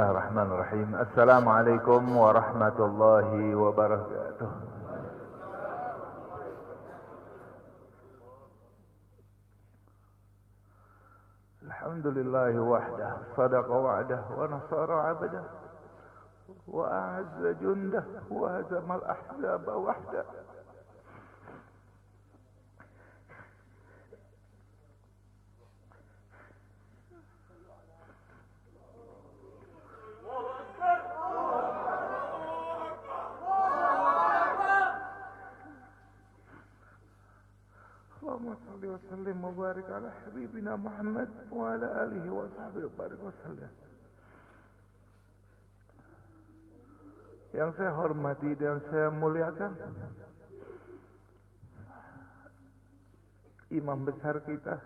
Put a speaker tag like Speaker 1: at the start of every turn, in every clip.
Speaker 1: Bismillahirrahmanirrahim. Assalamualaikum warahmatullahi wabarakatuh. Alhamdulillahi wahdah, sadaqa wa'dah, wa nasara 'abdah, wa a'azza jundah, wa hazamal ahzaba wahdah. Allahumma salli wa sallim wa barik ala habibina Muhammad wa ala alihi wa sahbihi wa barik wa sallam. Yang saya hormati dan saya muliakan imam besar kita,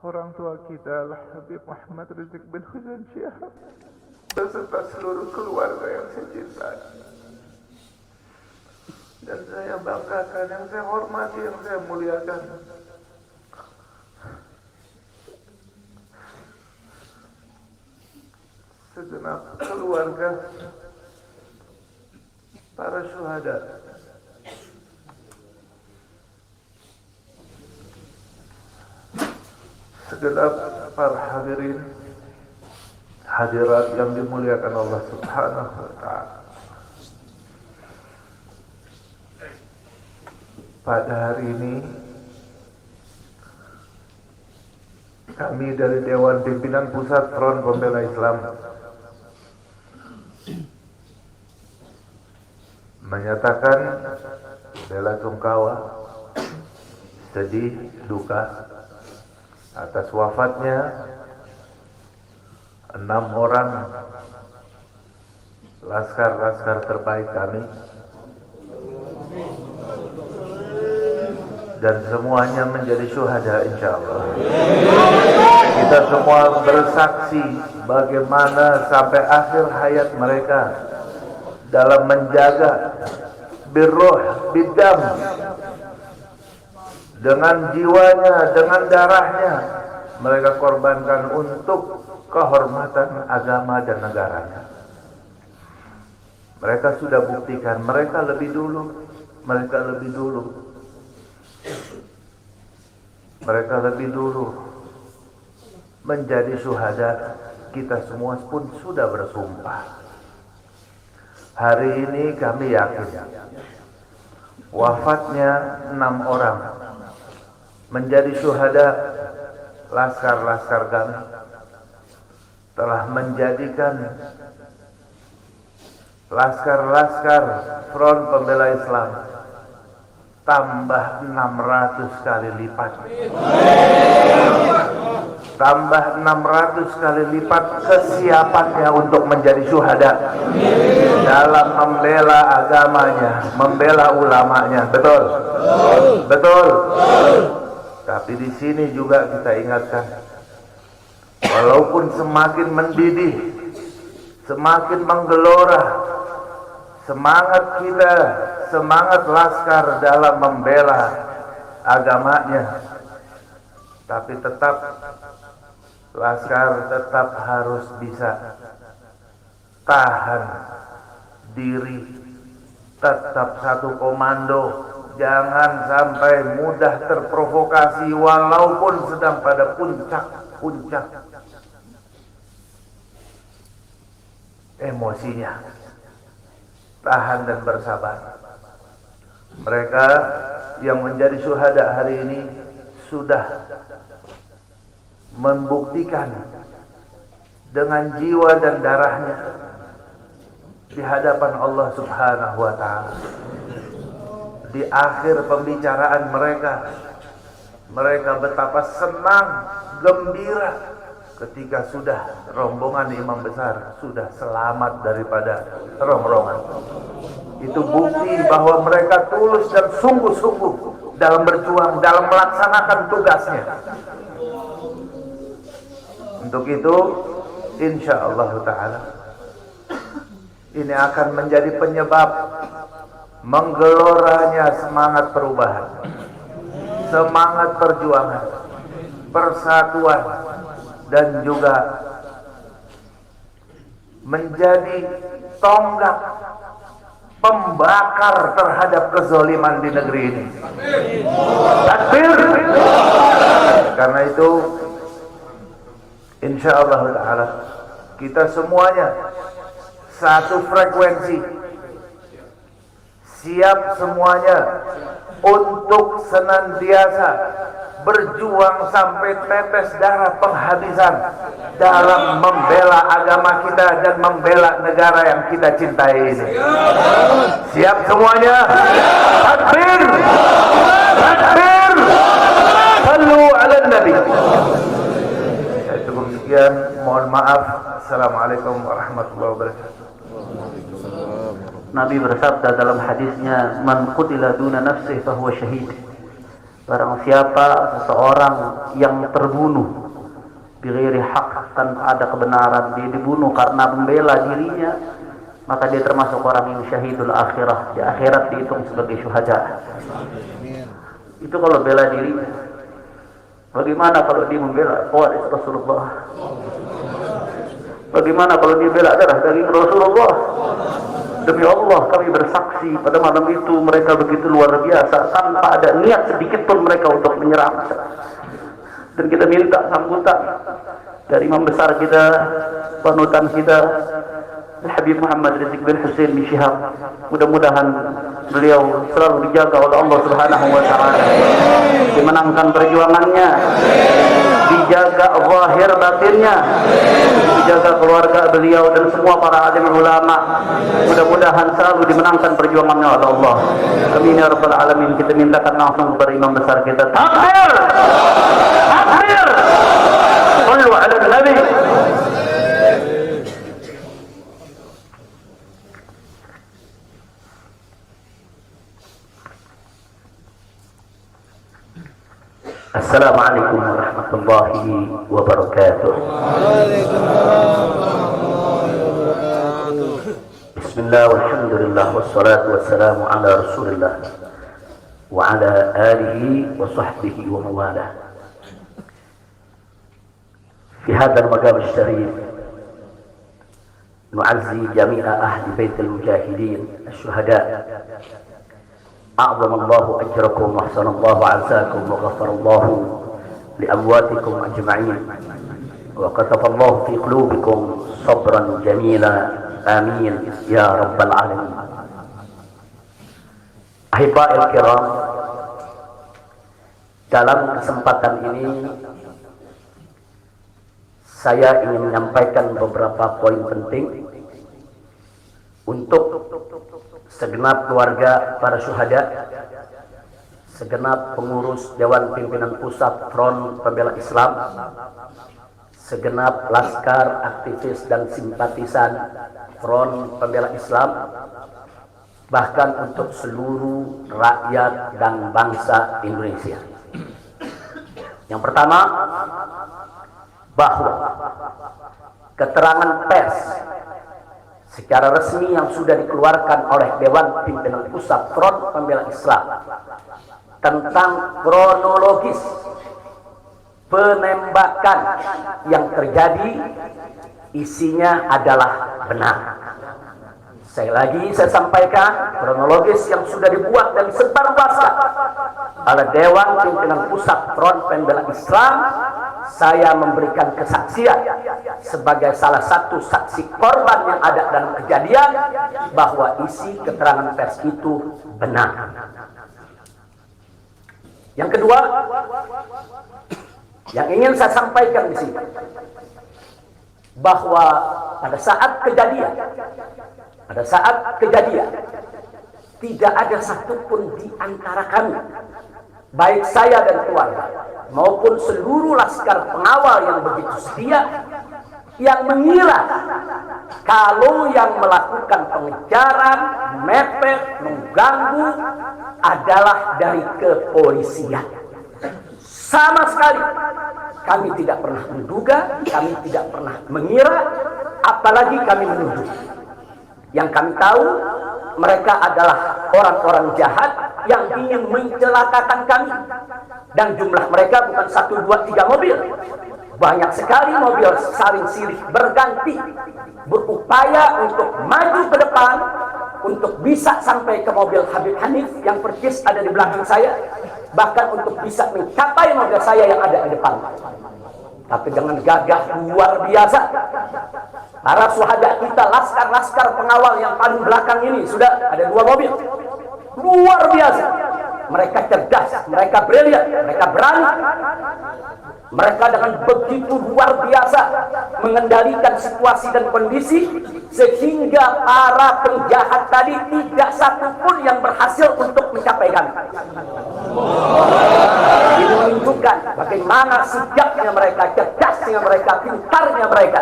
Speaker 1: orang tua kita Al-Habib Muhammad Rizik bin Husain Syihab beserta seluruh keluarga yang saya cintai dan saya banggakan, yang saya hormati, yang saya muliakan. Segenap keluarga para syuhada, segenap para hadirin hadirat yang dimuliakan Allah Subhanahu wa ta'ala. Pada hari ini kami dari Dewan Pimpinan Pusat Front Pembela Islam menyatakan bela sungkawa, sedih, duka atas wafatnya 6 orang laskar-laskar terbaik kami, dan semuanya menjadi syuhada insyaallah. Kita semua bersaksi bagaimana sampai akhir hayat mereka dalam menjaga birruh bidam, dengan jiwanya, dengan darahnya mereka korbankan untuk kehormatan agama dan negaranya. Mereka sudah buktikan, mereka lebih dulu menjadi syuhada. Kita semua pun sudah bersumpah. Hari ini kami yakin wafatnya 6 orang menjadi syuhada laskar-laskar kami telah menjadikan laskar-laskar Front Pembela Islam tambah 600 kali lipat. Tambah 600 kali lipat kesiapannya untuk menjadi syuhada dalam membela agamanya, membela ulamanya. Betul? Betul. Tapi di sini juga kita ingatkan, walaupun semakin mendidih, semakin menggelora semangat kita, semangat laskar dalam membela agamanya, tapi tetap laskar tetap harus bisa tahan diri, tetap satu komando, jangan sampai mudah terprovokasi walaupun sedang pada puncak emosinya. Tahan dan bersabar. Mereka yang menjadi syuhada hari ini sudah membuktikan dengan jiwa dan darahnya di hadapan Allah Subhanahu wa ta'ala. Di akhir pembicaraan mereka betapa senang, gembira ketika sudah rombongan imam besar sudah selamat daripada rongrongan. Itu bukti bahwa mereka tulus dan sungguh-sungguh dalam berjuang, dalam melaksanakan tugasnya. Untuk itu insyaallah ta'ala ini akan menjadi penyebab menggeloranya semangat perubahan, semangat perjuangan, persatuan, dan juga menjadi tonggak pembakar terhadap kezaliman di negeri ini. Takbir. Karena itu insyaallah taala kita semuanya satu frekuensi, siap semuanya untuk senantiasa berjuang sampai tetes darah penghabisan dalam membela agama kita dan membela negara yang kita cintai ini. Siap semuanya? Takbir! Takbir! Sallu ala Nabi. Cukup sekian, mohon maaf. Assalamualaikum warahmatullahi wabarakatuh.
Speaker 2: Nabi bersabda dalam hadisnya, man qutila duna nafsihi fahuwa syahid. Barang siapa seseorang yang terbunuh bighairi haq, tanpa ada kebenaran, dia dibunuh karena membela dirinya, maka dia termasuk orang yang syahidul akhirah. Di akhirat dihitung sebagai syuhada. Itu kalau bela dirinya. Bagaimana kalau dia membela waris Rasulullah? Bagaimana kalau dia bela darah daging Rasulullah? Demi Allah kami bersaksi pada malam itu mereka begitu luar biasa tanpa ada niat sedikit pun mereka untuk menyerang. Dan kita minta sambutan dari imam besar kita, panutan kita, Habib Muhammad Rizik bin Hussein bin Syihab. Mudah-mudahan beliau selalu dijaga oleh Allah Subhanahu wa taala, dimenangkan perjuangannya, dijaga zahir batinnya, dijaga keluarga beliau dan semua para alim ulama. Mudah-mudahan selalu dimenangkan perjuangannya oleh Allah. Amin ya rabbal alamin. Kita mintakan langsung kepada imam besar kita. Takbir! Takbir! Sallu ala Nabi. Assalamualaikum warahmatullahi wabarakatuh. Bismillah walhamdulillah wassalatu wassalamu ala rasulillah wa ala alihi wa sahbihi wa mawalah. Fi hadzal maqam asy-syarif nu'azzi jami'a ahli baitil mujahidin asy-syuhada. أعظم الله أجركم وأحسن الله عزاكم وغفر الله لأمواتكم أجمعين وكتب الله في قلوبكم صبرا جميلا آمين يا رب العالمين. Ahiba'il kiram, dalam kesempatan ini saya ingin menyampaikan beberapa poin penting untuk segenap keluarga para syuhada, segenap pengurus Dewan Pimpinan Pusat Front Pembela Islam, segenap laskar, aktivis dan simpatisan Front Pembela Islam, bahkan untuk seluruh rakyat dan bangsa Indonesia. Yang pertama, bahwa keterangan pers secara resmi yang sudah dikeluarkan oleh Dewan Pimpinan Pusat Front Pembela Islam tentang kronologis penembakan yang terjadi isinya adalah benar. Sekali lagi saya sampaikan, kronologis yang sudah dibuat dan disebarluaskan oleh Dewan Pimpinan Pusat Front Pembela Islam, saya memberikan kesaksian sebagai salah satu saksi korban yang ada dalam kejadian bahwa isi keterangan pers itu benar. Yang kedua, yang ingin saya sampaikan di sini, bahwa pada saat kejadian tidak ada satupun di antara kami, baik saya dan keluarga maupun seluruh laskar pengawal yang begitu setia, yang mengira kalau yang melakukan pengejaran, mepet, mengganggu adalah dari kepolisian. Sama sekali kami tidak pernah menduga, kami tidak pernah mengira, apalagi kami menuduh. Yang kami tahu, mereka adalah orang-orang jahat yang ingin mencelakakan kami. Dan jumlah mereka bukan 1, 2, 3 mobil.
Speaker 3: Banyak sekali mobil saling silih berganti, berupaya untuk maju ke depan, untuk bisa sampai ke mobil Habib Hanif yang persis ada di belakang saya, bahkan untuk bisa mencapai mobil saya yang ada di depan. Tapi dengan gagah luar biasa, para syuhada kita, laskar-laskar pengawal yang paling belakang ini, sudah ada 2 mobil. Luar biasa. Mereka cerdas, mereka brilian, mereka berani. Mereka dengan begitu luar biasa mengendalikan situasi dan kondisi, sehingga para penjahat tadi tidak satu pun yang berhasil untuk mencapai kami. Ini menunjukkan bagaimana sigapnya mereka, cerdasnya mereka, pintarnya mereka,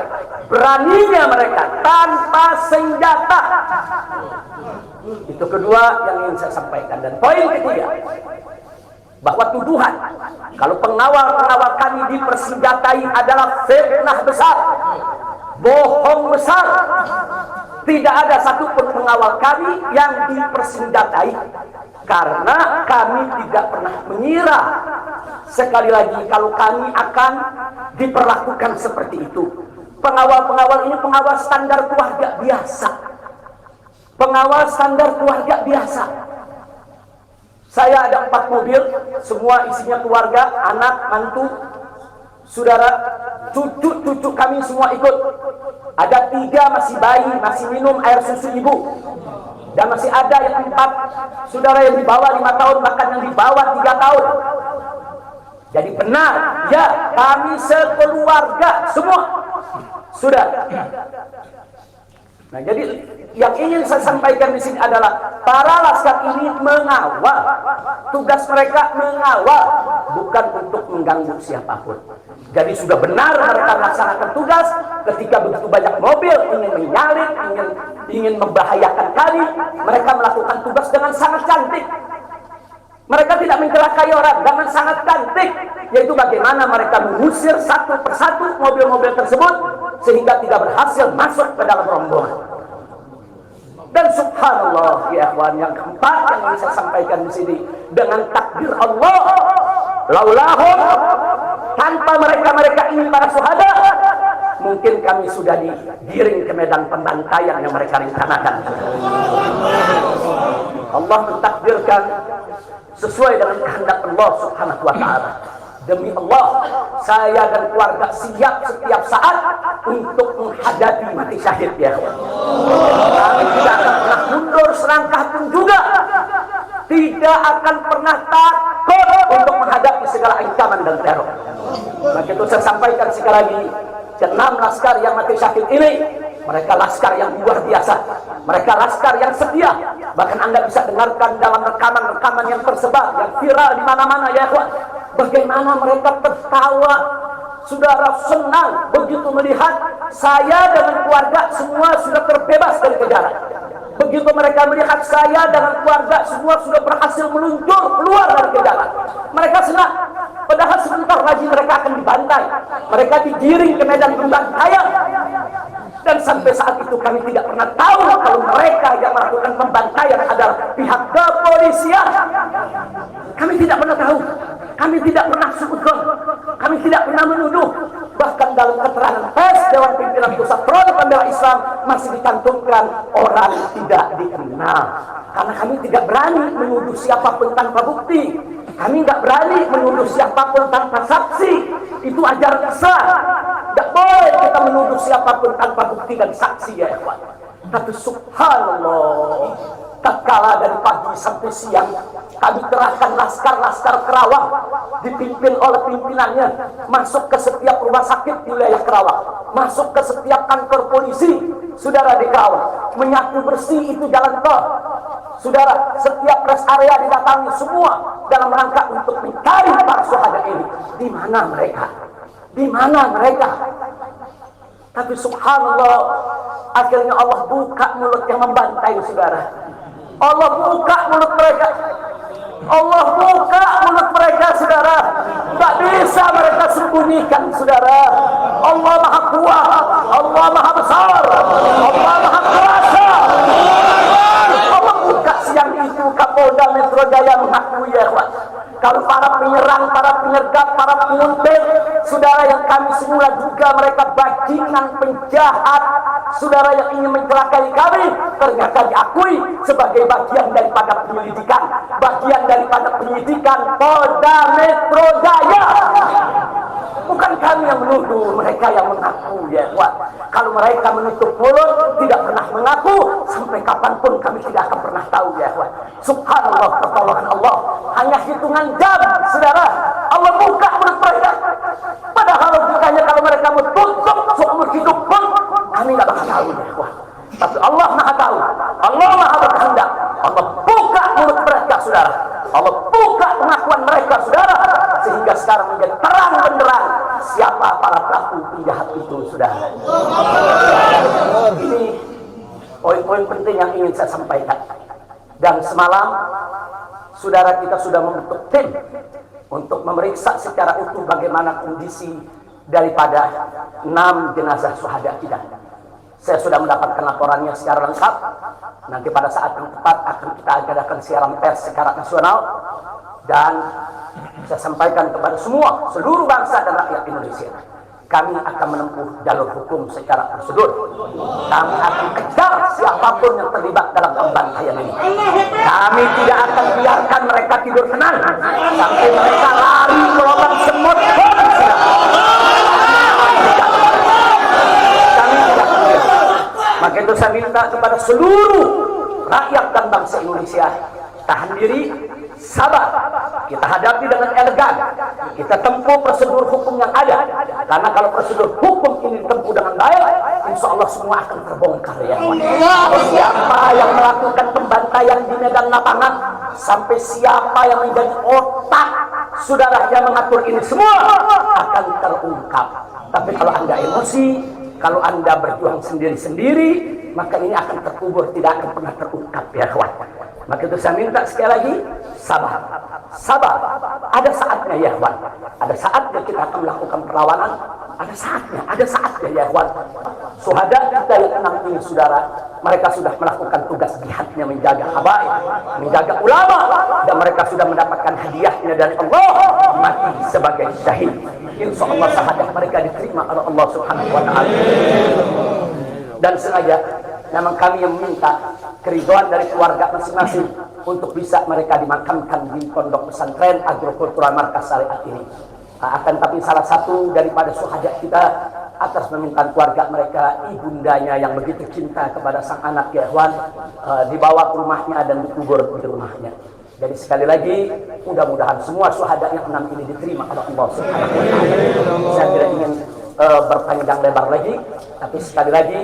Speaker 3: beraninya mereka tanpa senjata. Itu kedua yang ingin saya sampaikan. Dan poin ketiga, bahwa tuduhan kalau pengawal-pengawal kami dipersenjatai adalah fitnah besar, bohong besar. Tidak ada satupun pengawal kami yang dipersenjatai, karena kami tidak pernah mengira sekali lagi kalau kami akan diperlakukan seperti itu. Pengawal-pengawal ini pengawal standar keluarga biasa, pengawal standar keluarga biasa. Saya ada 4 mobil, semua isinya keluarga, anak, mantu, saudara, cucu-cucu kami semua ikut. Ada 3 masih bayi, masih minum air susu ibu. Dan masih ada yang 4 saudara yang di bawah 5 tahun, bahkan yang di bawah 3 tahun. Jadi benar, ya, kami sekeluarga semua. Sudah. Nah, jadi yang ingin saya sampaikan di sini adalah para laskar ini mengawal. Tugas mereka mengawal, bukan untuk mengganggu siapapun. Jadi sudah benar mereka melaksanakan tugas. Ketika begitu banyak mobil ingin menyalip, ingin membahayakan kami, mereka melakukan tugas dengan sangat cantik. Mereka tidak mencelakai orang, dengan sangat cantik, yaitu bagaimana mereka mengusir satu persatu mobil-mobil tersebut sehingga tidak berhasil masuk ke dalam rombongan. Dan subhanallah, ya ikhwan, yang keempat yang ingin saya sampaikan di sini, dengan takdir Allah, laulahum, tanpa mereka ini para syuhada, mungkin kami sudah digiring ke medan pembantaian yang mereka rencanakan. Allah mentakdirkan sesuai dengan kehendak Allah subhanahu wa ta'ala. Demi Allah, saya dan keluarga siap setiap saat untuk menghadapi mati syahid, ya. Kami tidak akan pernah mundur selangkah pun juga. Tidak akan pernah takut untuk menghadapi segala ancaman dan teror. Maka itu saya sampaikan sekali lagi, 6 laskar yang mati syahid ini, mereka laskar yang luar biasa. Mereka laskar yang setia. Bahkan Anda bisa dengarkan dalam rekaman-rekaman yang tersebar, yang viral di mana-mana, ya ikhwan. Bagaimana mereka tertawa, saudara, senang begitu melihat saya dengan keluarga semua sudah terbebas dari kejaran. Begitu mereka melihat saya dengan keluarga semua sudah berhasil meluncur keluar dari kejaran, mereka senang. Padahal sebentar lagi mereka akan dibantai, mereka digiring ke medan pembantaian. Dan sampai saat itu kami tidak pernah tahu kalau mereka yang melakukan pembantaian adalah pihak kepolisian. Kami tidak pernah tahu, kami tidak pernah suudzon, kami tidak pernah menuduh. Bahkan dalam keterangan pers Dewan Pimpinan Pusat Front Pembela Islam masih dicantumkan orang tidak dikenal. Karena kami tidak berani menuduh siapapun tanpa bukti. Kami tidak berani menuduh siapapun tanpa saksi. Itu ajaran Islam. Tidak boleh kita menuduh siapapun tanpa bukti dan saksi, ya ikhwan. Tapi subhanallah, tatkala dari pagi sampai siang kami kerahkan laskar-laskar Kerawang dipimpin oleh pimpinannya masuk ke setiap rumah sakit di wilayah Kerawang, masuk ke setiap kantor polisi, saudara, di Kerawang, menyapu bersih itu jalan tol, saudara, setiap rest area didatangi semua dalam rangka untuk mencari para syuhada ini. Di mana mereka? Di mana mereka? Tapi subhanallah, akhirnya Allah buka mulut yang membantai, saudara. Allah buka mulut mereka. Allah buka mulut mereka, saudara. Tak bisa mereka sembunyikan, saudara. Allah Maha Kuat, Allah Maha Besar, Allah Maha Kuasa. Allah buka siang itu. Kapolda Metro Jaya mengakui, ya ikhwan, kalau para penyerang, para penyergap, para penguntit saudara yang kami semula duga mereka bajingan penjahat, saudara yang ingin mencelakai kami, ternyata diakui sebagai bagian daripada penyidikan Polda Metro Jaya. Bukan kami yang menuduh, mereka yang mengaku, ya Tuhan. Kalau mereka menutup mulut, tidak pernah mengaku, sampai kapanpun kami tidak akan pernah tahu, ya Tuhan. Subhanallah, pertolongan Allah hanya hitungan jam, saudara. Allah buka mulut mereka. Padahal logikanya kalau mereka mau tutup seumur hidup pun, kami tidak bakal tahu, ya Tuhan. Tapi Allah Maha tahu, Allah Maha berkehendak. Allah buka mulut mereka, saudara. Allah buka pengakuan mereka, saudara, sehingga sekarang menjadi terang benderang siapa para pelaku penjahat itu, saudara. Ini poin-poin penting yang ingin saya sampaikan. Dan semalam saudara kita sudah membentuk tim untuk memeriksa secara utuh bagaimana kondisi daripada 6 jenazah syuhada kita. Saya sudah mendapatkan laporannya secara lengkap. Nanti pada saat yang tepat akan kita adakan siaran pers secara nasional. Dan saya sampaikan kepada seluruh bangsa dan rakyat Indonesia. Kami akan menempuh jalur hukum secara prosedur. Kami akan kejar siapapun yang terlibat dalam pembantaian ini. Kami tidak akan biarkan mereka tidur tenang sampai mereka lari ke lubang semut. Maka itu saya minta kepada seluruh rakyat dan bangsa Indonesia, tahan diri, sabar. Kita hadapi dengan elegan. Kita tempuh prosedur hukum yang ada. Karena kalau prosedur hukum ini ditempuh dengan baik, insya Allah semua akan terbongkar, ya. Siapa yang melakukan pembantaian di medan lapangan, sampai siapa yang menjadi otak saudara yang mengatur ini semua akan terungkap. Tapi kalau Anda emosi, kalau Anda berjuang sendiri-sendiri, maka ini akan terkubur, tidak akan pernah terungkap, ya kawan. Maka itu saya minta sekali lagi, sabar. Sabar. Ada saatnya, ya kawan. Ada saatnya kita akan melakukan perlawanan. Ada saatnya, ya kawan. Syuhada kita yang 6 ini, saudara, mereka sudah melakukan tugas jihadnya, menjaga habaib, menjaga ulama, dan mereka sudah mendapatkan hadiahnya dari Allah, mati sebagai syahid. Insya Allah syahadat mereka diterima oleh Allah Subhanahu wa Ta'ala. Dan sengaja memang kami yang meminta keridhaan dari keluarga masing-masing untuk bisa mereka dimakamkan di pondok pesantren agrokultural markas syariat ini. Akan tapi salah satu daripada syuhada kita atas permintaan keluarga mereka, ibundanya yang begitu cinta kepada sang anak, ya ikhwan, dibawa ke rumahnya dan dikubur di rumahnya. Jadi sekali lagi, mudah-mudahan semua syuhada yang 6 ini diterima oleh Allah Subhanahu wa Ta'ala. Saya tidak ingin berpanjang lebar lagi, tapi sekali lagi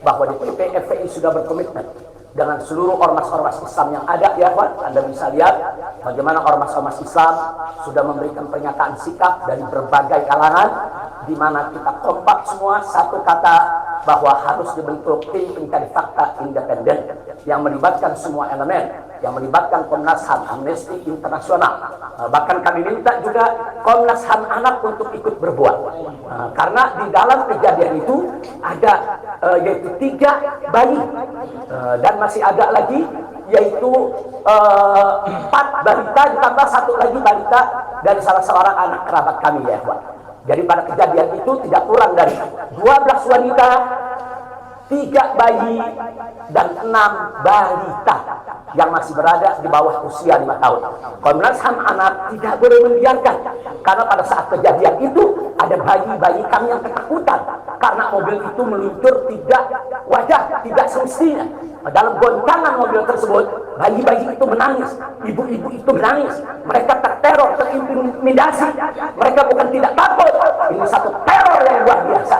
Speaker 3: bahwa DPP FPI sudah berkomitmen dengan seluruh ormas-ormas Islam yang ada, ya Pak. Anda bisa lihat bagaimana ormas-ormas Islam sudah memberikan pernyataan sikap dari berbagai kalangan, di mana kita kompak semua satu kata bahwa harus dibentuk tim pencari fakta independen yang melibatkan semua elemen, yang melibatkan Komnas HAM, Amnesty Internasional. Bahkan kami minta juga Komnas HAM anak untuk ikut berbuat. Karena di dalam kejadian itu ada yaitu 3 bayi dan masih ada lagi yaitu 4 balita ditambah 1 lagi balita dari salah seorang anak kerabat kami, ya Pak. Jadi pada kejadian itu tidak kurang dari 12 wanita, 3 bayi, dan 6 balita yang masih berada di bawah usia 5 tahun. Komnas HAM anak tidak boleh membiarkan, karena pada saat kejadian itu ada bayi-bayi kami yang ketakutan karena mobil itu meluncur tidak wajar, tidak semestinya. Dalam goncangan mobil tersebut, bayi-bayi itu menangis, ibu-ibu itu menangis, mereka terteror, terintimidasi. Mereka bukan tidak takut, ini satu teror yang luar biasa.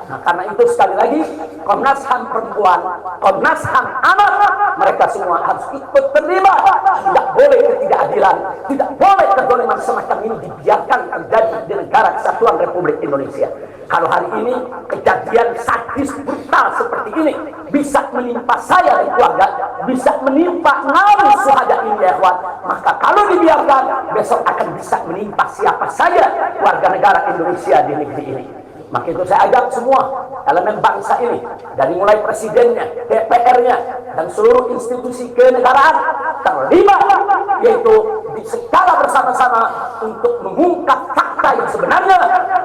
Speaker 3: Nah, karena itu sekali lagi Komnas HAM perempuan, Komnas HAM anak, mereka semua harus ikut terlibat. Tidak boleh ketidakadilan, tidak boleh kezaliman semacam ini dibiarkan terjadi di negara kesatuan Republik Indonesia. Kalau hari ini kejadian sadis brutal seperti ini bisa menimpa saya dan keluarga, bisa menimpa 6 syuhada ini, ya kawan, maka kalau dibiarkan besok akan bisa menimpa siapa saja warga negara Indonesia di negeri ini. Maka itu saya ajak semua elemen bangsa ini, dari mulai presidennya, DPR-nya, dan seluruh institusi kenegaraan terlibat, yaitu mengikuti secara bersama-sama untuk mengungkap fakta yang sebenarnya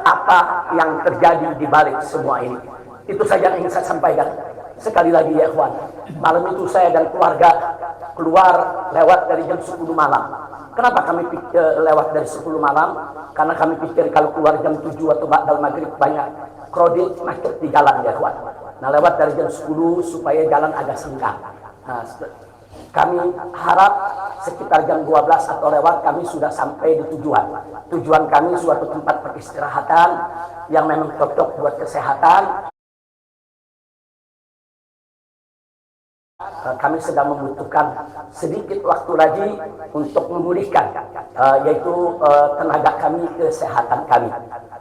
Speaker 3: apa yang terjadi di balik semua ini. Itu saja yang ingin saya sampaikan. Sekali lagi ya ikhwan, malam itu saya dan keluarga keluar lewat dari jam 10 malam. Kenapa kami lewat dari 10 malam? Karena kami pikir kalau keluar jam 7 atau ba'dal maghrib banyak krodit macet di jalan ya ikhwan. Nah, lewat dari jam 10 supaya jalan agak senggang. Nah, kami harap sekitar jam 12 atau lewat kami sudah sampai di tujuan. Tujuan kami suatu tempat peristirahatan yang memang cocok buat kesehatan. Kami sedang membutuhkan sedikit waktu lagi untuk memulihkan yaitu tenaga kami, kesehatan kami.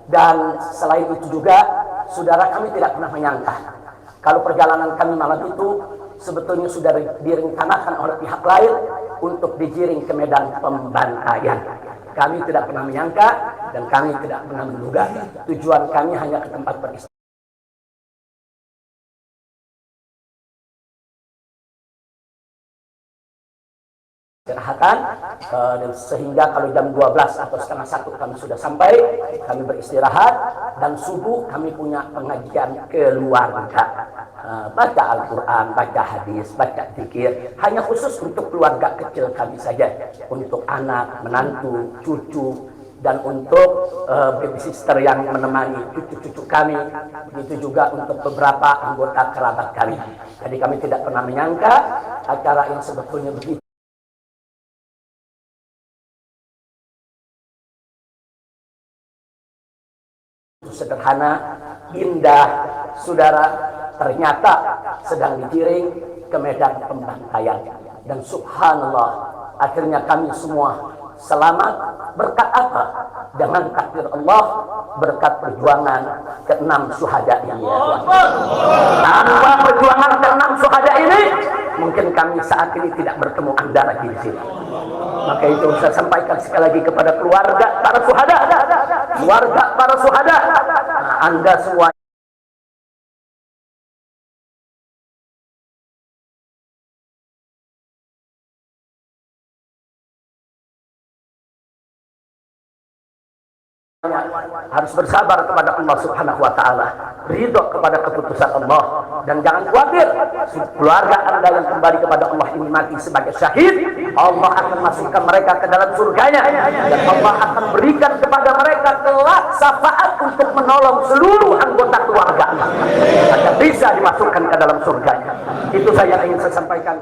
Speaker 3: Dan selain itu juga, saudara, kami tidak pernah menyangka kalau perjalanan kami malam itu sebetulnya sudah direncanakan oleh pihak lain untuk digiring ke medan pembantaian. Kami tidak pernah menyangka dan kami tidak pernah menduga. Tujuan kami hanya ke tempat peristirahatan. Dan sehingga kalau jam 12 atau setengah 1 kami sudah sampai, kami beristirahat, dan subuh kami punya pengajian keluarga, baca Al-Quran, baca hadis, baca zikir, hanya khusus untuk keluarga kecil kami saja, untuk anak, menantu, cucu, dan untuk babysitter yang menemani cucu-cucu kami, begitu juga untuk beberapa anggota kerabat kami. Jadi kami tidak pernah menyangka acara yang sebetulnya begitu sederhana, indah, saudara, ternyata sedang digiring ke medan pembantaian. Dan subhanallah, akhirnya kami semua selamat. Berkat apa? Dengan takdir Allah, berkat perjuangan ke-6 syuhada ini. Tanpa perjuangan ke-6 syuhada ini, mungkin kami saat ini tidak bertemu Anda lagi di sini. Maka itu saya sampaikan sekali lagi kepada keluarga para syuhada, keluarga para syuhada, Anda semua harus bersabar kepada Allah Subhanahu wa Ta'ala, ridho kepada keputusan Allah, dan jangan khawatir, keluarga Anda yang kembali kepada Allah ini mati sebagai syahid, Allah akan masukkan mereka ke dalam surganya, dan Allah akan berikan kepada mereka kelak syafaat untuk menolong seluruh anggota keluarga agar bisa dimasukkan ke dalam surganya. Itu saja yang ingin saya sampaikan.